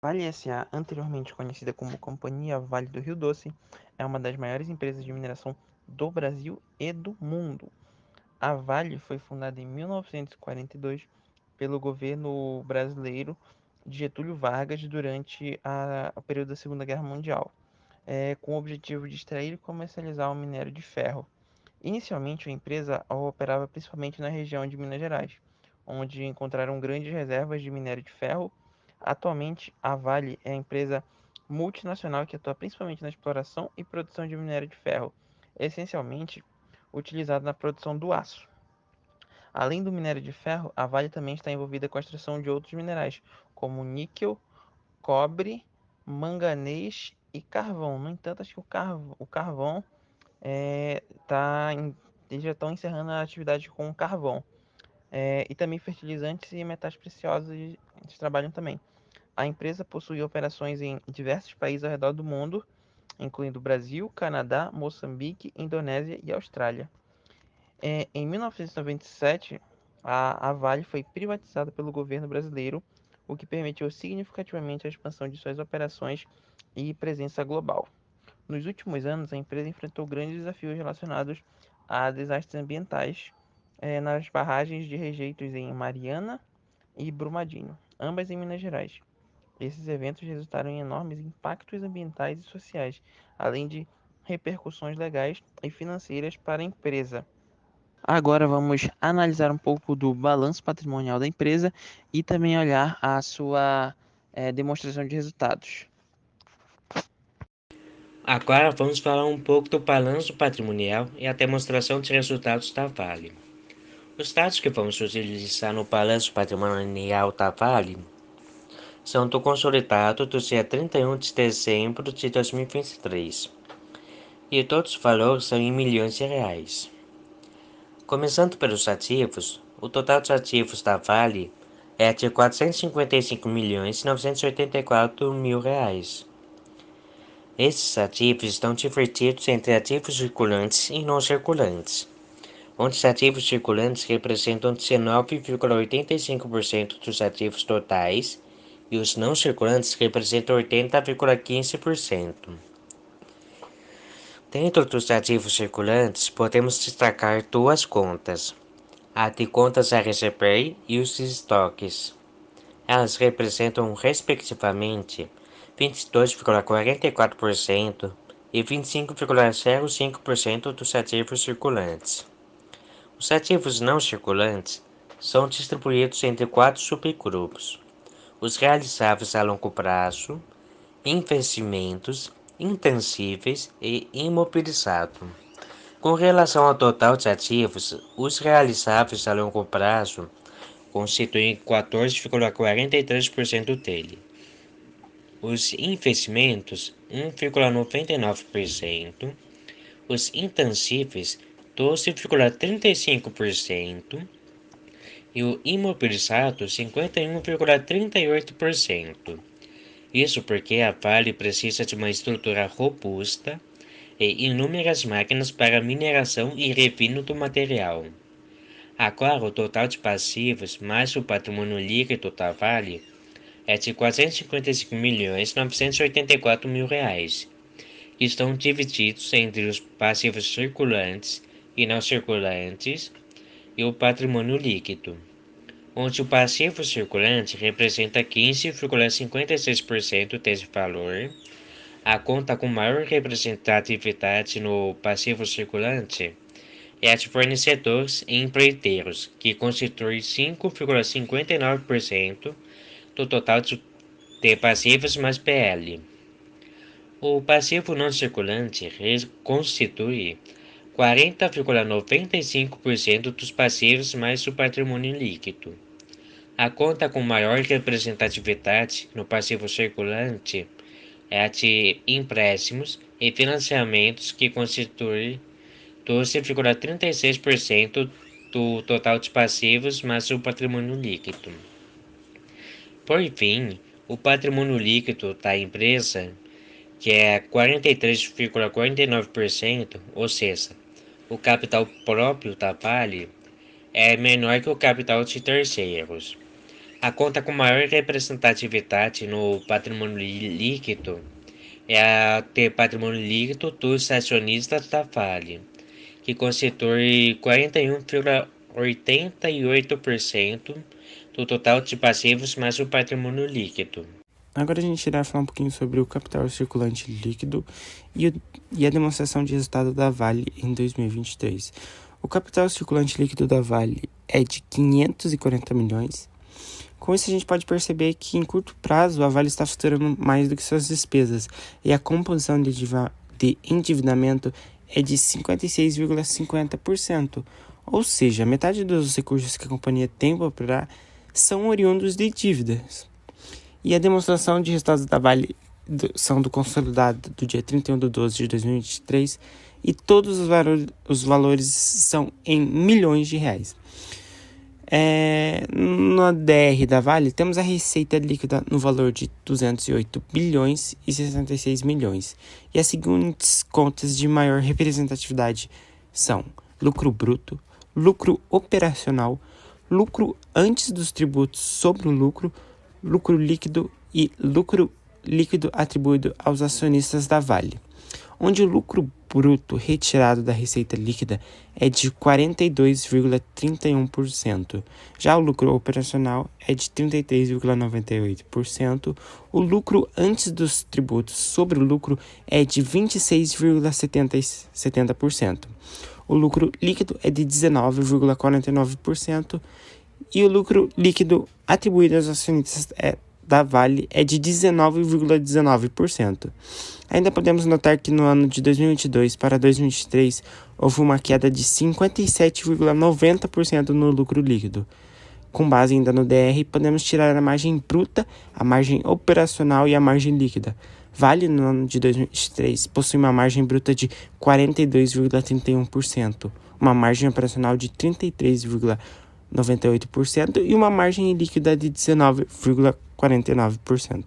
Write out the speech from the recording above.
Vale S.A., anteriormente conhecida como Companhia Vale do Rio Doce, é uma das maiores empresas de mineração do Brasil e do mundo. A Vale foi fundada em 1942 pelo governo brasileiro de Getúlio Vargas durante o período da Segunda Guerra Mundial, com o objetivo de extrair e comercializar o minério de ferro. Inicialmente, a empresa operava principalmente na região de Minas Gerais, onde encontraram grandes reservas de minério de ferro. Atualmente, a Vale é a empresa multinacional que atua principalmente na exploração e produção de minério de ferro, essencialmente utilizado na produção do aço. Além do minério de ferro, a Vale também está envolvida com a extração de outros minerais, como níquel, cobre, manganês e carvão. No entanto, acho que o carvão é, tá em- eles já estão encerrando a atividade com carvão. E também fertilizantes e metais preciosos eles trabalham também. A empresa possui operações em diversos países ao redor do mundo, incluindo Brasil, Canadá, Moçambique, Indonésia e Austrália. Em 1997, a Vale foi privatizada pelo governo brasileiro, o que permitiu significativamente a expansão de suas operações e presença global. Nos últimos anos, a empresa enfrentou grandes desafios relacionados a desastres ambientais nas barragens de rejeitos em Mariana e Brumadinho, ambas em Minas Gerais. Esses eventos resultaram em enormes impactos ambientais e sociais, além de repercussões legais e financeiras para a empresa. Agora vamos analisar um pouco do balanço patrimonial da empresa e também olhar a sua demonstração de resultados. Agora vamos falar um pouco do balanço patrimonial e a demonstração de resultados da Vale. Os dados que vamos utilizar no balanço patrimonial da Vale são do consolidado do dia 31 de dezembro de 2023 e todos os valores são em milhões de reais. Começando pelos ativos, o total de ativos da Vale é de 455.984.000 reais. Esses ativos estão divididos entre ativos circulantes e não circulantes, onde os ativos circulantes representam 19,85% dos ativos totais e os não circulantes representam 80,15%. Dentro dos ativos circulantes, podemos destacar duas contas, a de contas a receber e os estoques. Elas representam, respectivamente, 22,44% e 25,05% dos ativos circulantes. Os ativos não circulantes são distribuídos entre quatro subgrupos: os realizáveis a longo prazo, investimentos, intangíveis e imobilizado. Com relação ao total de ativos, os realizáveis a longo prazo constituem 14,43% dele. Os investimentos, 1,99%, os intangíveis, 12,35% e o imobilizado, 51,38%. Isso porque a Vale precisa de uma estrutura robusta e inúmeras máquinas para mineração e refino do material. Agora, o total de passivos mais o patrimônio líquido da Vale é de 455.984.000 reais, que estão divididos entre os passivos circulantes e não circulantes e o patrimônio líquido, onde o passivo circulante representa 15,56% desse valor. A conta com maior representatividade no passivo circulante é a de fornecedores e empreiteiros, que constitui 5,59% do total de passivos mais PL. O passivo não circulante constitui 40,95% dos passivos mais o patrimônio líquido. A conta com maior representatividade no passivo circulante é a de empréstimos e financiamentos, que constitui 12,36% do total de passivos mais o patrimônio líquido. Por fim, o patrimônio líquido da empresa, que é 43,49%, ou seja, o capital próprio da Vale, é menor que o capital de terceiros. A conta com maior representatividade no patrimônio líquido é a de patrimônio líquido dos acionistas da Vale, que constitui 41,88% do total de passivos mais o patrimônio líquido. Agora a gente irá falar um pouquinho sobre o capital circulante líquido e a demonstração de resultado da Vale em 2023. O capital circulante líquido da Vale é de 540 milhões. Com isso, a gente pode perceber que, em curto prazo, a Vale está faturando mais do que suas despesas e a composição de endividamento é de 56,50%, ou seja, metade dos recursos que a companhia tem para operar são oriundos de dívidas. E a demonstração de resultados da Vale são do consolidado do dia 31/12/2023 e todos os valores são em milhões de reais. No DR da Vale, temos a receita líquida no valor de 208 bilhões e 66 milhões. E as seguintes contas de maior representatividade são lucro bruto, lucro operacional, lucro antes dos tributos sobre o lucro, lucro líquido e lucro líquido atribuído aos acionistas da Vale, onde o lucro bruto retirado da receita líquida é de 42,31%. Já o lucro operacional é de 33,98%. O lucro antes dos tributos sobre o lucro é de 26,70%. O lucro líquido é de 19,49%. E o lucro líquido atribuído aos acionistas da Vale é de 19,19%. Ainda podemos notar que no ano de 2022 para 2023 houve uma queda de 57,90% no lucro líquido. Com base ainda no DR, podemos tirar a margem bruta, a margem operacional e a margem líquida. Vale no ano de 2023 possui uma margem bruta de 42,31%, uma margem operacional de 33,98% e uma margem líquida de 19,49%.